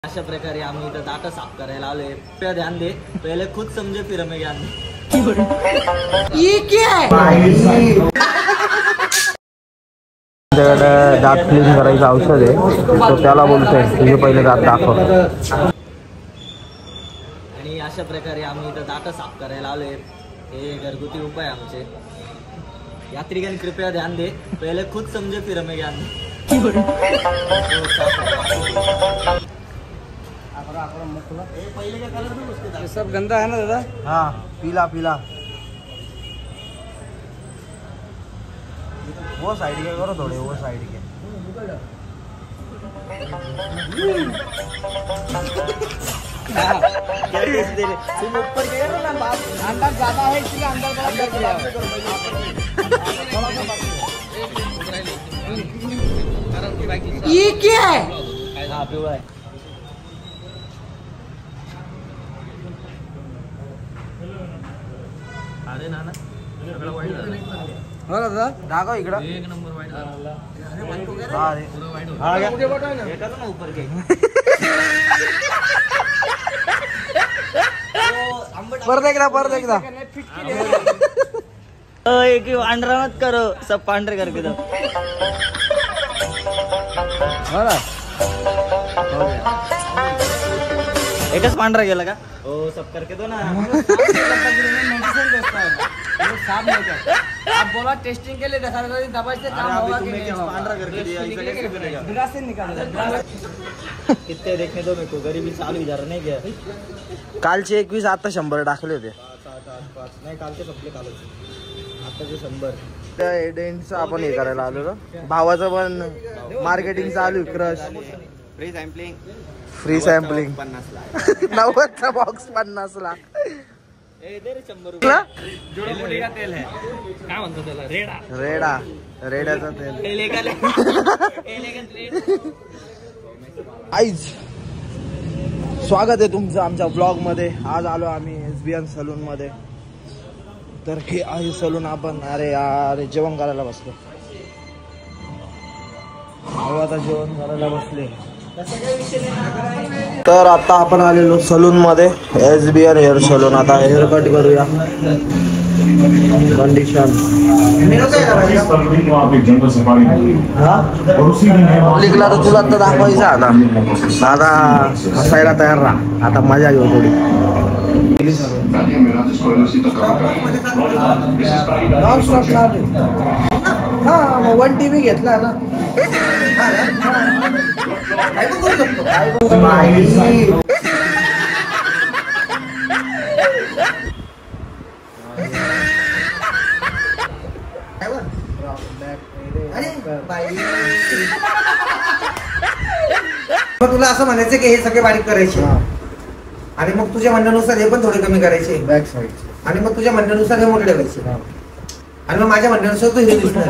अशा प्रकारे आम्ही इथं दात साफ करायला आलोय. ध्यान दे, पहिले खुद समजे फिर हमें ज्ञान. ये क्या है? दात क्लीन करायचं औषध आहे, तो त्याला बोलतोय तुझे पहिले दात दाखव. आणि अशा प्रकारे आम्ही इथं दात साफ करायला आलोय. हे घरगुती उपाय आमचे. यात्रिगण कृपया ध्यान दे, पहिले खुद समजे फिर हमें ज्ञान. ये सब गंदा है ना दादा? हाँ पीला पीला वो साइड के करो थोड़े, वो साइड के. तुम ऊपर गए ना बात अंदर ज्यादा है इसलिए अंदर बड़ा कर दिया. ये क्या है? हाँ पिवळा है. अरे ना ना हो दादा दाखव इकडं. एक नंबर वाईट हाँ रे. हाँ क्या करो ना ऊपर के. परत एकदा एक पांढरा मत करो, सब पांढरे करके दो. हो ना. एकच पांढरा गेला का? हो सब करके दो ना. साफ नहीं कर. आप बोला टेस्टिंग के लिए दिखा रहे थे, दवाई से काम होगा कि नहीं होगा. पांढरा करके दिया, ऐसा कैसे बनेगा? ग्लास से निकालो. कितने देखने दो मेरे को, गरीबी चालू ही जा रहा नहीं क्या? कालचे 21 आता 100 टाकले होते. नाही कालचे संपले कालच. आताचे 100. त्या एडेंटचं आपण हे करायला आलो. भावाचं पण मार्केटिंग चालू आहे. क्रश फ्री सॅम्पलिंग 90चा बॉक्स 50 लाख. दे रे 100 रुपये. जोड़ोपुटी का तेल है. काय म्हणतो त्याला? रेड्याचं तेल. एलेगन आईज स्वागत आहे तुमचं आमच्या ब्लॉग मध्ये. आज आलो आम्ही SBN सलून मध्ये. तर हे आहे सलून. आपण अरे जेवण करायला बसलो. आता जेवण करायला बसले. तर आता आपण आलेलो सलून मध्ये, SBN हेअर सलून. आता हेअर कट करूया. कंडिशन लिखला तर तुला तर दाखवायचं. आता हसायला तयार राहा. आता मजा घेऊ थोडी. हा 1 TV घेतला ना. तुला असं म्हणायचं की हे सगळे बारीक करायचे आणि मग तुझ्या म्हणण्यानुसार हे पण थोडे कमी करायचे बॅक साईड. आणि मग तुझ्या म्हणण्यानुसार हे मोठे ठेवायचे आणि मग माझ्या म्हणण्यानुसार तू हे दिसणार.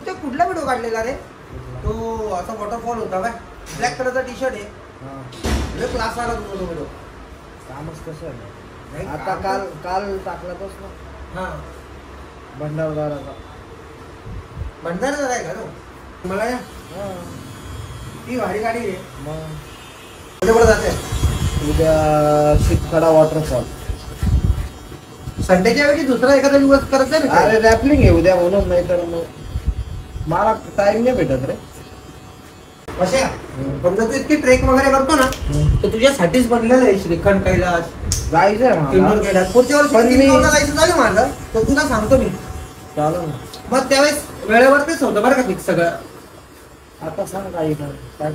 ते कुठला व्हिडिओ काढलेला रे तो? असा वॉटरफॉल होता काय, ब्लॅक कलरचा टी शर्ट आहे. क्लास आला तुझा तो व्हिडिओ. कामच कसं आहे आता. काल टाकला तोच ना. हा भंडारदाराचा आहे का तो? मला ती भारी गाडी आहे. मग कुठे जाते? उद्या शितखडा वॉटरफॉल. संडेच्या वेळी दुसरा एखादा दिवस करत आहे ना. अरे रॅपलिंग आहे उद्या म्हणून. नाही तर मग मला टाइम नाही भेटत रे. अशा समजा तू इतकी ट्रेक वगैरे करतो ना तर तुझ्यासाठीच बनलेलं आहे श्रीखंड कैलास जायचंय किन्नर कैलास. पुढच्या वर्षी जायचं झालं माझं तर तुला सांगतो मी. चालू ना. मग त्यावेळेस वेळेवरतीच होतं बरं का फिक्स सगळं. आता सांग काही काय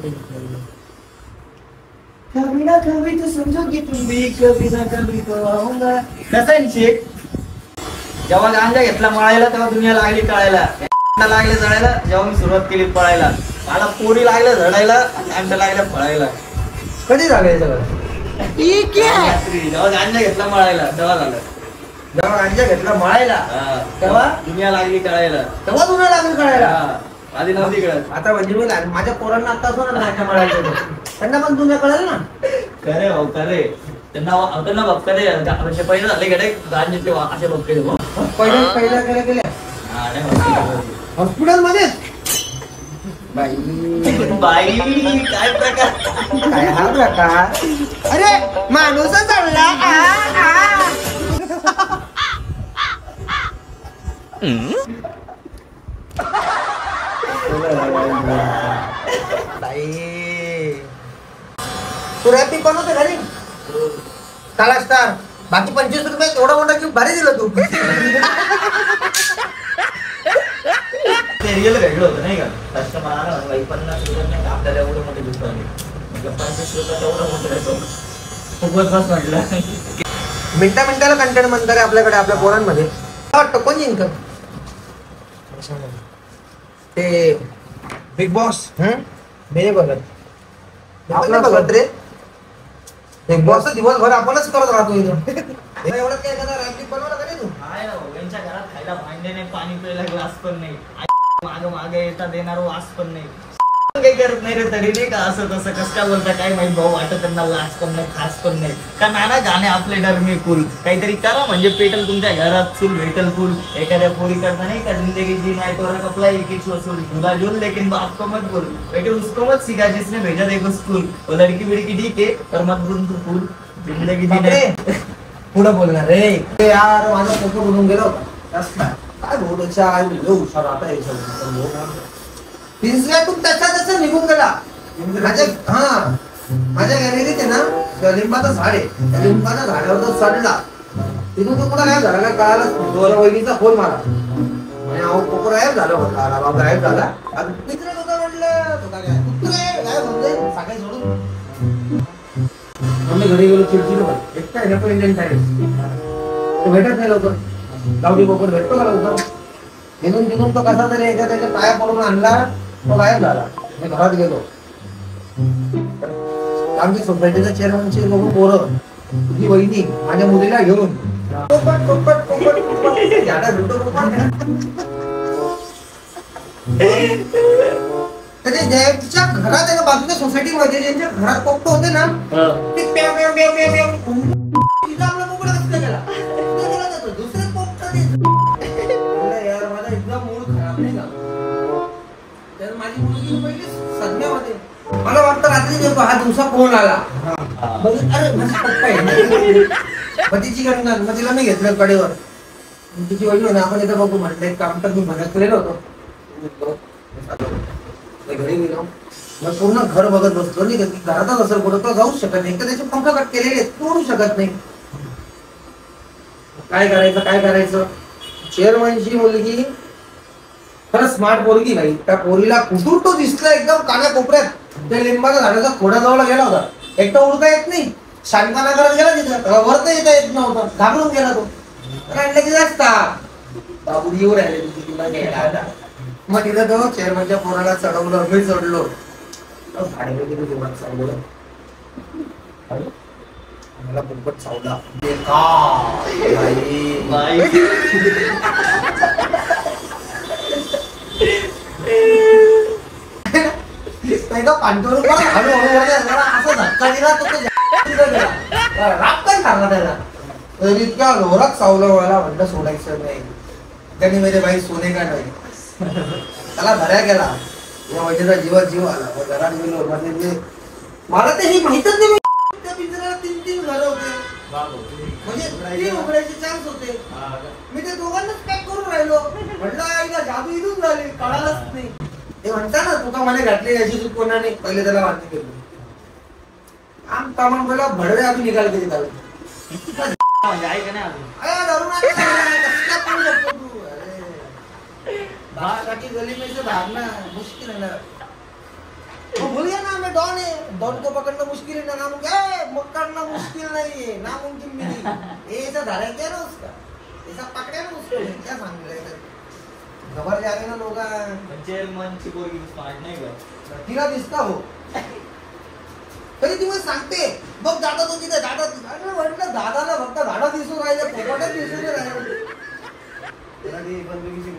कभी ना कभी तो समझोगे तुम भी, कभी ना कभी तो आऊंगा. कसं आहे शेख, जेव्हा गांजा घेतला मळायला तेव्हा दुनिया लागली कळायला. लागले जळायला जेव्हा मी सुरुवात केली पळायला. मला पोरी लागल्या झडायला आणि आमच्या लागल्या पळायला. कधी झालंय सगळं? जेव्हा गांजा घेतला मळायला तेव्हा झालं. जेव्हा गांजा घेतला मळायला तेव्हा दुनिया लागली कळायला. तेव्हा दुनिया लागली कळायला. आधी नव्हती कळत. आता म्हणजे मी माझ्या पोरांना आता असं ना गांजा मळायला त्यांना पण दुनिया कळायला ना. खरे भाऊ खरे. त्यांना बघता म्हणजे पहिले झाले गांजाचे असे बघते. पहिल्या केल्या हॉस्पिटल मध्ये बाई काय प्रकार काय हा प्रकार? अरे माणूस चालला तू रॅपी बनवते घरी काला स्टार बाकी 25 रुपये एवढा मोठा गिफ्ट भारी दिलं तू. ते रिअल वेगळं होतं नाही का कस्टमर आला बाई 50 रुपये नाही आपल्याला एवढं मोठे गिफ्ट आले म्हटलं 25 रुपये एवढं मोठं येतो खूपच बस म्हटलं. मिनिटाला कंटेंट म्हणतात आपल्याकडे आपल्या पोरांमध्ये वाटतं कोण इन्कम ते बिग बॉस मी बघत आपलं बघत रे बिग बॉस दिवसभर आपणच करत राहतो इथं एवढं काय करणार रॅपिंग बनवलं का रे तू? काय यांच्या घरात खायला भांडे नाही पाणी प्यायला ग्लास पण नाही माग येता देणार वास पण नाही काही करत नाही रे तरी नाही का असं तसं कसं काय बोलता काय माहित भाऊ वाटत त्यांना लाच पण नाही खास पण नाही का नाना गाणे आपले डर मी फुल काहीतरी करा म्हणजे पेटल तुमच्या घरात फुल भेटल फुल एखाद्या पोरी करता नहीं का जिंदगी जीना है तोरा कपला एक ही वसूल झूला झूल लेकिन बाप को मत बोल बेटे उसको मत सिखा जिसने भेजा देखो स्कूल वो लड़की बिड़की ठीक है पर मत बोल तू फुल जिंदगी जीना पुढे बोलणार रे यार माझा फोटो बनवून गेलो काय बोलायचं आहे हुशार आता हे सगळं तू त्याचा निघून गेला माझ्या गॅलरीत आहे ना लिंबाचं झाड आहे त्या लिंबाच्या झाडावर तो चढला तिथून तो कुठं गायब झाला काय कळाला दोरा वहिनीचा फोन मारा आणि अहो कोको गायब झाला म्हटलं बाबा गायब झाला मित्र होता म्हटलं तो काय कुत्रे गायब होऊन जाईल सकाळी सोडून आम्ही घरी गेलो चिडचिड एकटा आहे पण इंडियन टाइम तो भेटत नाही लवकर गावठी कोकर भेटतो का लवकर तिथून तो कसा तरी एका त्याच्या पाया पडून आणला तो गायब झाला मी घरात गेलो आमच्या सोसायटीच्या चेअरमनची बघून पोरं तुझी वहिनी माझ्या मुलीला घेऊन ज्यांच्या घरात आहे ना बाजूच्या सोसायटीमध्ये ज्यांच्या घरात पोपट होते ना ते प्याव प्याव प्याव प्याव प्याव तिचा आपला पोपट कसं गेला दुसरे पोपट यार माझा एकदम मूड खराब नाही का तर माझी मुलगी पहिली सदम्यामध्ये मला वाटतं रात्री हा दिवसा फोन आला अरे माझा पप्पा आहे मग तिची गणगण मग तिला मी घेतलं कडेवर तिची वडील ना आपण इथं बघू म्हटलं एक काम तर मी मदत केलेलं होतो घरी गेलो मग पूर्ण घर बघत बसलो नाही का घरातच असेल कुठं तो जाऊच शकत नाही तर त्याचे पंख कट केलेले तोडू शकत नाही काय करायचं चेअरमनची मुलगी खरं स्मार्ट पोरगी नाही त्या पोरीला कुठून तो दिसला एकदम कान्या कोपऱ्यात त्या लिंबाच्या झाडाचा खोडाजवळ गेला होता एकटा उडता येत नाही शांतपणा करत गेला तिथं वरता येता येत नव्हतं घाबरून गेला तो काढलं की जास्त बाबू येऊ राहिले मग तिथं तो चेअरमनच्या पोराला चढवलं मी चढलो मला पोपट चावला पांढर असं धक्का दिला राग काय सांगा त्याला इतक्या जोरात चावलं मला म्हटलं सोडायचं नाही त्यांनी म्हणजे बाई सोने का नाही त्याला धऱ्या गेला या वैद्याचा जीवात जीव आला घरात गेलो मला ते ही माहितच नाही त्या पिंजऱ्याला 3 घरं होते म्हणजे 3 उघडायचे चान्स होते मी ते दोघांनाच पॅक करून राहिलो म्हटलं आईला जादू इथून झाली कळालंच नाही ते म्हणता ना तुका मला घातली याची चूक कोणाने पहिले त्याला वाटणी केली आम कामान बोला भडवे आम्ही निकाल केली त्याला म्हणजे आहे का नाही अजून भागाची गली में से भागना मुश्किल है ना वो बोलिए ना मैं डॉन है डॉन को पकड़ना मुश्किल है ना नामुमकिन पकड़ना मुश्किल नहीं है नामुमकिन भी नहीं ये ऐसा धारा क्या ना उसका ऐसा पकड़े ना उसको क्या सांग रहे थे खबर जागे ना लोग चेअरमनची पोरगी स्मार्ट नाही का तिला दिसता हो तरी ती मला सांगते बघ दादा तो तिथे दादा म्हटलं दादाला फक्त दादा दिसून राहिले पोपटच दिसून राहिले बंदुकीची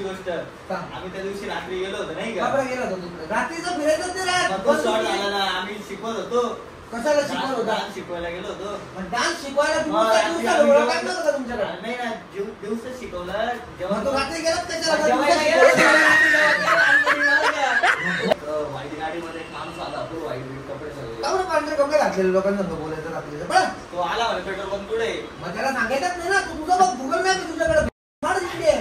गोष्ट आम्ही त्या दिवशी रात्री गेलो होतो नाही का गेलो होतो रात्रीचं फिरायचं ते आम्ही शिकवत होतो कशाला शिकवत होता? डान्स शिकवायला गेलो होतो. पण डान्स शिकवायला मग तुम्ही काय दिवसाला ओळख नव्हतं का तुमच्याकडे? नाही ना, दिवसच शिकवलं. मग तो रात्री गेलात कशाला? जेवायला गेलो होतो, वाईट गाडीमध्ये एक माणूस आला, तो वाईट कपडे सगळे. का बरं पांढरे कपडे घातलेले लोकांना बोलायचं रात्रीचं? बरं. तो आला म्हणे पेट्रोल पंप पुढे. मग त्याला सांगायचं नाही ना, तू तुझं बघ गुगल मॅप तुझ्याकडे फार दिसली आहे.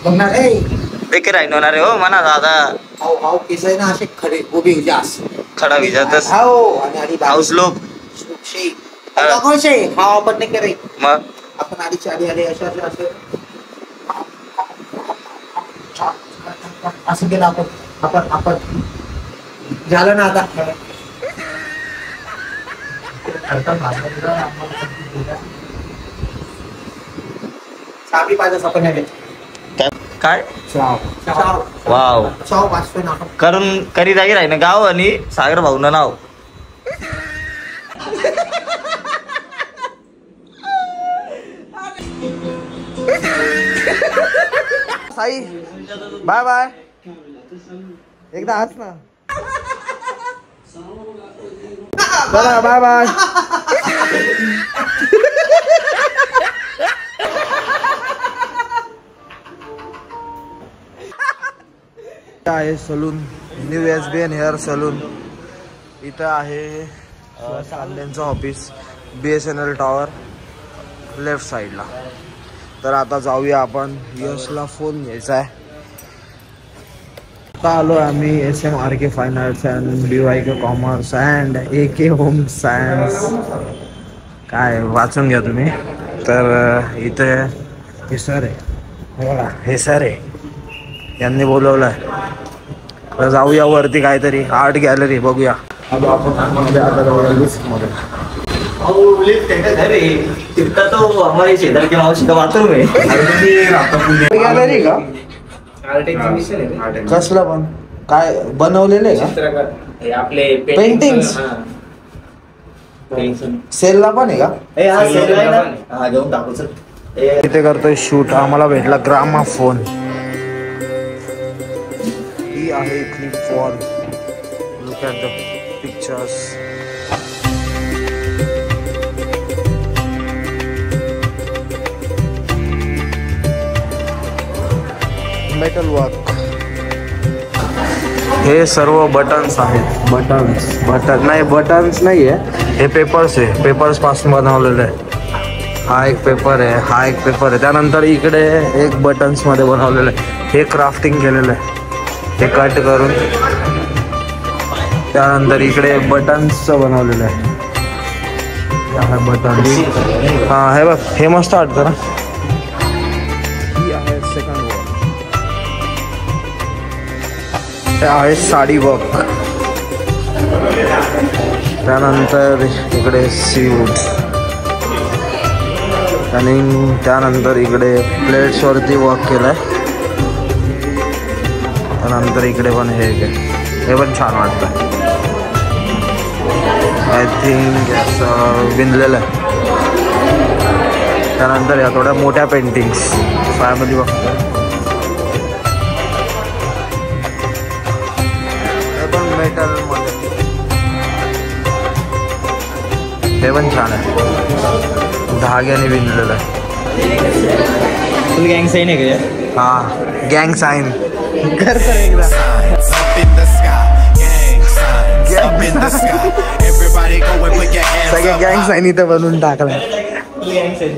बघणार बेकार आहे रे हो म्हणा दादा. हाव हाव केस आहे ना असे खडे उभी उजास खडा विजातच हाव आणि हाऊस लोक हाव आपण नाही करे मग आपण आधी आले असे असं केलं आपण झालं ना आता. साबी पाहिजे आपण काय चाव वाव वाचतोय ना आपण. करून करी जागी राही ना गाव आणि सागर भाऊ ना नाव. साई बाय बाय एकदा हस ना. चला बाय बाय. आहे saloon new SBN hair saloon. इथं आहे कांद्यांचं ऑफिस BSNL टॉवर लेफ्ट साईडला. तर आता जाऊया आपण. यशला फोन घ्यायचा आहे. आता आलो आम्ही SMRK fine arts and BYK commerce and AK home science. काय वाचून घ्या तुम्ही. तर इथे हे सर आहे बघा, हे सर आहे, यांनी बोलवलंय. तर जाऊया वरती काहीतरी आर्ट गॅलरी बघूया. लिफ्ट है घर है तिथं तो हमारे शेजार के मावशी का बाथरूम है. गॅलरी का कसलं पण काय बनवलेलं आहे का? आपले पेंटिंग्स सेलला पण आहे का? घेऊन टाकू चल. इथे करतोय शूट. आम्हाला भेटला ग्रामा फोन. ही आहे इथली fall. Look at the pictures. Metal work. हे सर्व बटन्स आहेत. बटन्स नाही आहे, हे पेपर्स आहे. पेपर्स पासून बनवलेलं आहे. हा एक पेपर आहे, हा एक पेपर आहे. त्यानंतर इकडे एक बटन्स मध्ये बनवलेलं आहे. हे क्राफ्टिंग केलेलं आहे, हे कट करून. त्यानंतर इकडे बटन्सचं बनवलेलं आहे. बटन हा हे बघ, हे मस्त वाटतं ना. ही आहे सेकंड वर्क. हे आहे साडी वर्क. त्यानंतर इकडे सीवूड आणि त्यानंतर इकडे प्लेट्सवरती वर्क केलं आहे. त्यानंतर इकडे पण हे पण छान वाटतं. आय थिंक असं विणलेलं आहे. त्यानंतर या थोड्या मोठ्या पेंटिंग्स फॅमिली बघतो. हे पण मेटलमध्ये, हे पण छान आहे. धाग्याने विणलेलं आहे. फुल गँग साइन आहे का? हा गँग साईन करतो एकदा. सगळे गँग साईन इथं बनवून टाकलाय. फुल गँग साइन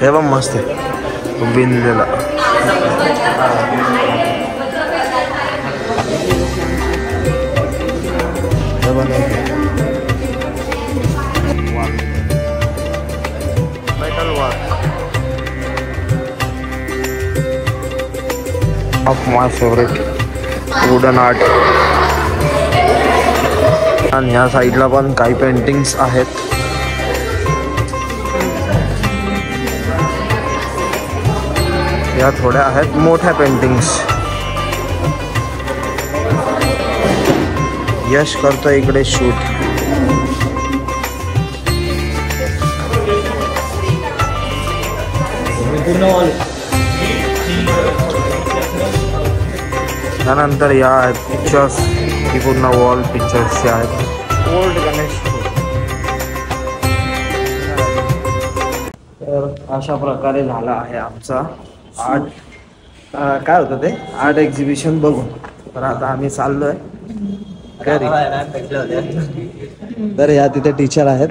हे पण मस्त आहे विणलेलं. Metal work of my favourite wooden art. आणि ह्या साईडला पण काही पेंटिंग्स आहेत. या थोड्या आहेत मोठ्या पेंटिंग्स. यश करतोय इकडे शूट. त्यानंतर या आहेत पिक्चर्स, ही पूर्ण वॉल पिक्चर्सचे आहेत. ओल्ड गणेश. तर अशा प्रकारे झाला आहे आमचा आर्ट, काय होतं ते आर्ट एक्झिबिशन बघून. तर आता आम्ही चाललोय घरी. तर या तिथे टीचर आहेत.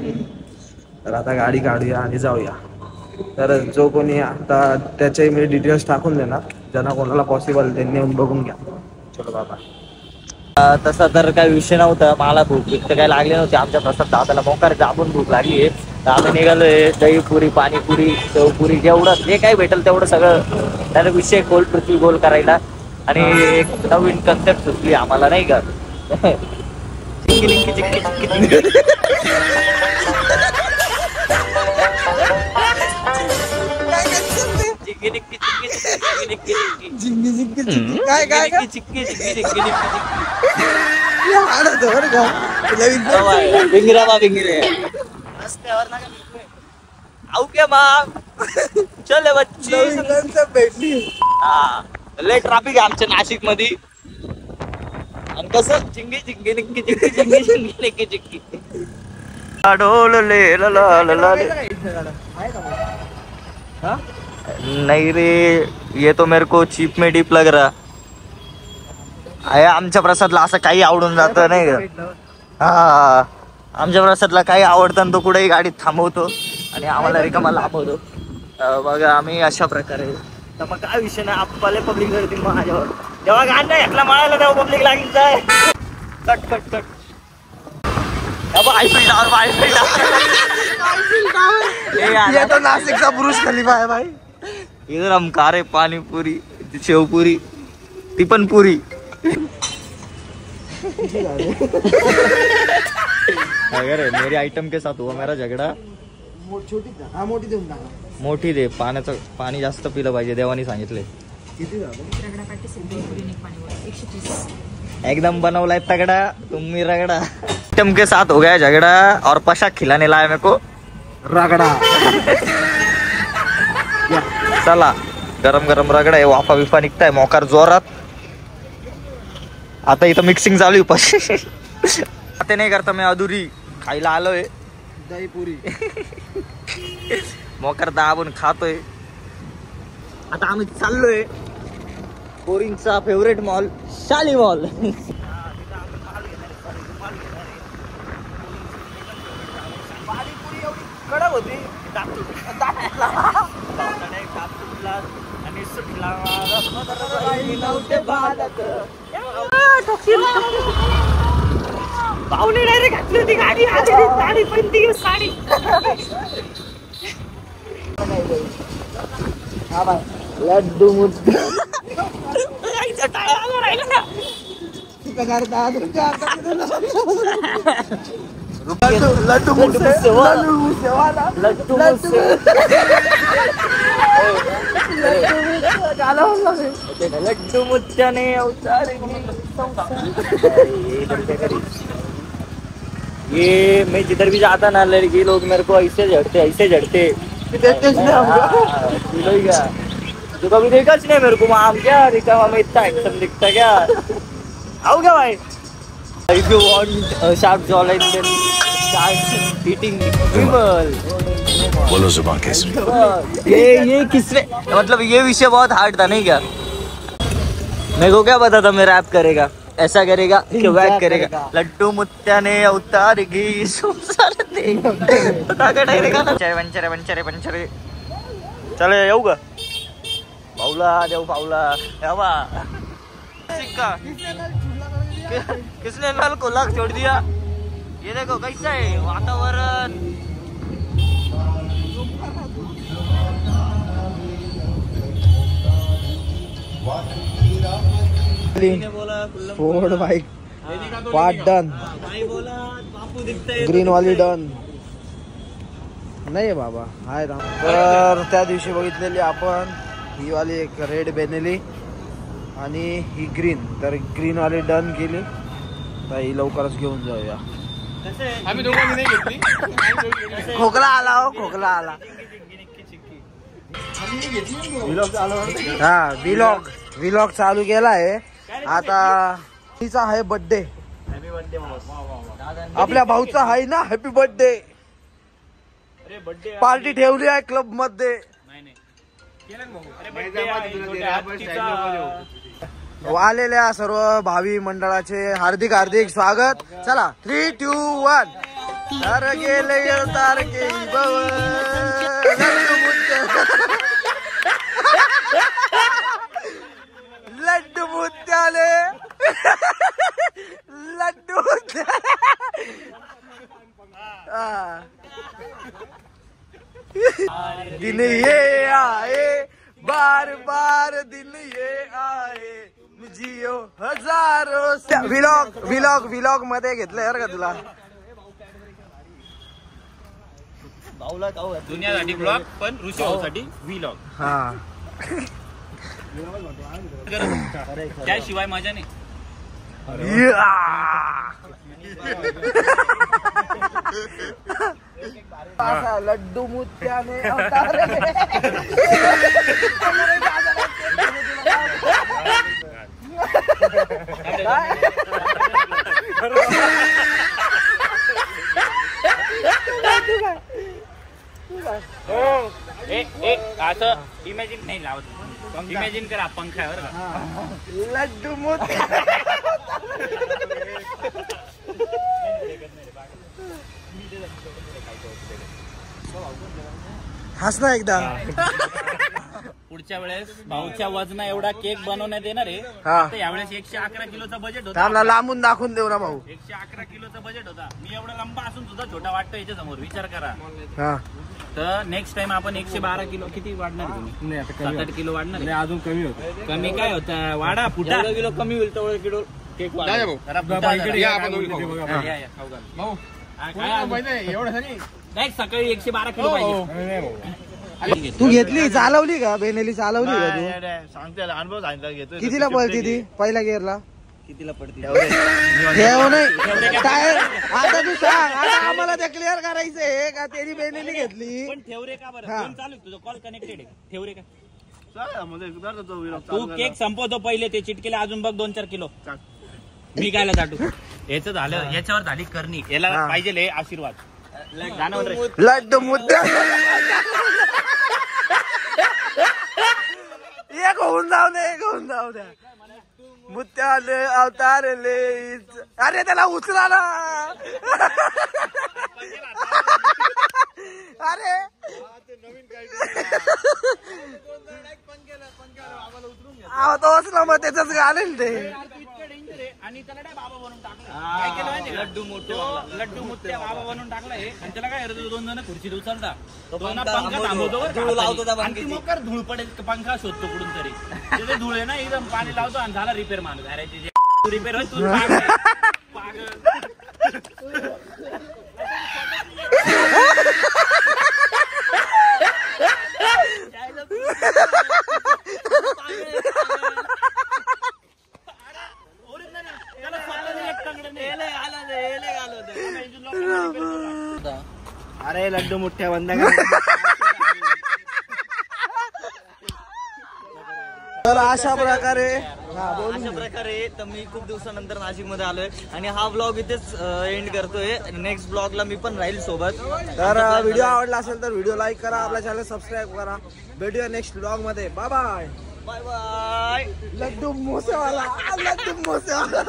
तर आता गाडी काढूया आणि जाऊया. तर जो कोणी आता त्याचे मी डिटेल्स टाकून देणार, ज्यांना कोणाला पॉसिबल त्यांनी येऊन बघून घ्या. चलो बाबा. तसा तर काही विषय नव्हता. मला भूक तर काही लागली नव्हती. आमच्या प्रसाद दादाला मोकार दाबून भूक लागली आहे. तर आम्ही निघालोय. दहीपुरी, पाणीपुरी, शेवपुरी, जेवढं जे काही भेटेल तेवढं सगळं. त्याला विषय गोल पृथ्वी गोल करायला. आणि एक नवीन कन्सेप्ट सुचली आम्हाला नाही का. चिक्की निक्की चिक्की चिक्की चले बच्ची लय ट्रॅफिक आहे आमच्या नाशिक मध्ये. आणि कसं चिंगी चिंगी निक्की चिक्की चिंगी चिंगी निक्की चिक्की नहीं रे, ये तो मेरे को चीप में डीप लग रहा आहे. आमच्या प्रसादला असं काही आवडून जातं नाही का. हा, आमच्या प्रसादला काही आवडतं तो कुठेही गाडीत थांबवतो आणि आम्हाला रिकामा लाभवतो. बघा आम्ही अशा प्रकारे. तर मग काय विषय नाही, आपले पब्लिक गर्दी माझ्यावर. जेव्हा गाडी घेतला मळायला तेव्हा पब्लिक लागली जाय. Cut cut cut. ये तो नाशिकचा बुरुज खलिफा आहे भाई. इधर हम खा रहे पानीपुरी, शेवपुरी, ती पण पुरी. अगर मेरे आइटम के साथ हुआ मेरा झगड़ा. मोठी दे. पाण्याचं पाणी जास्त पिलं पाहिजे देवानी सांगितले. एकदम बनवलाय तगड़ा. तुम्ही रगड़ा. आइटम के साथ हो गया झगड़ा और पशाक खिलाने लाया मेरे को रगड़ा. चला गरम गरम रगडा आहे. वाफा बिफा निघताय मोकार जोरात. आता इथं मिक्सिंग चालू आहे. आता नाही करता मी अधुरी खायला आलोय दहीपुरी. मोकार दाबून खातोय. आता आम्ही चाललोय पोरींचा फेवरेट मॉल शाली मॉल. कडक होती आणि सुटला पाहुणे डायरेक्ट घातली होती गाडी. गाडी पण ती साडी. लड्डू मुद्दा लड्डू लड्डू मुद्द्याने ये मैं जिधर भी जाता ना लड़की लोग मेरे को ऐसे झड़ते. तो कभी देखा नहीं मेरे को वहाँ क्या दिखा. मैं इतना हैंडसम दिखता क्या. आओ क्या भाई. If you want a sharp jawline then start eating Vimal. बोलो जुबान कैसे. ये किसने मतलब ये विषय बहुत हार्ड था नहीं क्या. मेरे को क्या पता था मेरा रैप करेगा ऐसा करेगा कि वैक करेगा. लड्डू मुत्त्याने अवतार घे संसार दे. पंचरे पंचरे पंचरे. चले येऊ का पावला देऊ पावला. यावा सिक्का किसने नल को लाख छोड़ दिया. ये देखो कैसा है वातावरण. Ford bike part done. Green वाली डन नाही बाबा. हाय राम. तर त्या दिवशी बघितलेली आपण ही वाली एक रेड बेनेली आणि ही ग्रीन. तर ग्रीन वाली डन केली ताई लवकरच घेऊन जाऊया. आम्ही दोघांनी नाही घेतली. खोकला आला हो, खोकला आला. हा व्लॉग चालू केलाय आता. तिचा आहे बर्थडे, आपल्या भाऊचा आहे ना. Happy birthday. पार्टी ठेवली आहे क्लब मध्ये. आलेल्या सर्व भावी मंडळाचे हार्दिक हार्दिक स्वागत. चला 3, 2, 1. तार गेले तार गेली बव लड्डू मुत्याले लड्डू दिन ये आए बार बार दिन ये आए जियो हजारो. व्लॉग मध्ये घेतलंय यार का तुला. दुनियासाठी ब्लॉग पण ऋषी भाऊसाठी व्लॉग. हा त्याशिवाय मजा नाही. लड्डू मुत्याने असं इमॅजिन नाही लावत. इमॅजिन करा पंख्यावर लड्डू मोत्या. हस ना एकदा. पुढच्या वेळेस भाऊच्या वजना एवढा केक बनवण्यात येणार आहे. हा. तर यावेळेस 111 किलोचा बजेट होता. थांबला लांबून दाखवून देऊ ना भाऊ. 111 किलोचा बजेट होता. मी एवढा लंबा असून सुद्धा छोटा वाटतो याच्या समोर. विचार करा. हा तर नेक्स्ट टाइम आपण 112 किलो किती वाढणार तुम्ही? 7-8 किलो वाढणार. अजून कमी होत. कमी काय होतं वाढा. फुटा किलो कमी होईल तेवढं किलो केक वाढ. नाही सकाळी 112 किलो पाहिजे. तू घेतली चालवली का बेनेली चालवली का तू? सांगते अनुभव सांगितलं घेतो. कितीला पळती ती पहिल्या गेअरला? कितीला पडते ठेव नाही काय. आता तू सांग. आता आम्हाला ते क्लिअर करायचंय का त्यांनी बेनेली घेतली. पण ठेव रे का बरं? हा. फोन चालू आहे तुझं. कॉल कनेक्टेड आहे. ठेव रे का? तू केक संपवतो पहिले. ते चिटकेले अजून बघ 2-4 किलो. मी कायला चाटू. याचं झालं. याच्यावर झाली करणी. याला हा. पाहिजे आशीर्वाद. लड्डू मुद्दा एक होऊन जाऊ दे. एक होऊन जाऊ द्या. मुत्याले अवतारले. अरे त्याला उचला ना. अरे तोच ना मग त्याच घालेल ते. आणि त्याला काय बाबा बनवून टाकलं. काय केलं माहिती का? लड्डू मोठ्या बाबा बनवून टाकलाय. आणि त्याला काय 2 जण खुर्ची उचलता. तो ना पंखा थांबवतो आणि मकर धूळ पडेल. पंखा शोधतो कुठून तरी. तिथे धूळ आहे ना एकदम पाणी लावतो आणि झाला रिपेअर माणूस. अरे रिपेअर होय तू पागल. अरे लड्डू मुठ्या बंद. तर अशा प्रकारे तर मी खूप दिवसानंतर नाशिक मध्ये आलोय आणि हा व्लॉग इथेच एंड करतोय. नेक्स्ट ब्लॉगला मी पण राहील सोबत. तर व्हिडिओ आवडला असेल तर व्हिडिओ लाईक करा. आपल्या चॅनल सबस्क्राईब करा. भेटूया नेक्स्ट ब्लॉग मध्ये. Bye bye. Bye bye. Laddu Mosewala. Laddu मोसेवाला.